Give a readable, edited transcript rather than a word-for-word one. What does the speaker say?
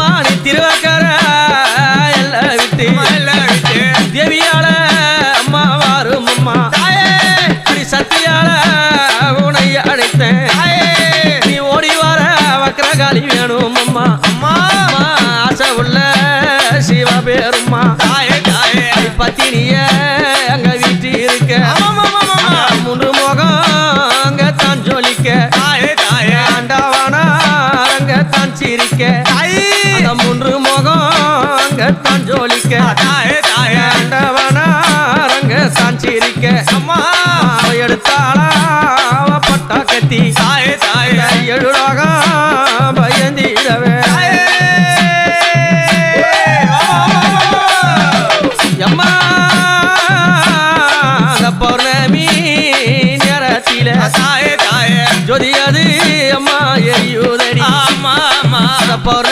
அம்மா நீ திருவக்கர எல்லாம் விட்டு தேவியால அம்மா வாரும் அம்மா அடி சத்தியால உனை அழைத்தேன் நீ ஓடி வர வக்கரகாளி வேணும் அம்மா அம்மா ஆசை உள்ள சிவ பேரும்மா பத்தினிய அங்க வீட்டு இருக்க முன்னு முகம் அங்க தான் ஜொலிக்க ஆண்டவானா அங்க தான் சிரிக்க அந்த முன்று முகம் அங்க தான் ஜொலிக்க ஆண்டவானா அங்க தான் சிரிக்க அம்மா எடுத்தாளா பட்டா கத்தி எழுலோகம் பயந்திடவே அம்மா பௌர்ணமி நேரத்தில ஜோதியாது அம்மா எரியுதடி பௌர்ணமி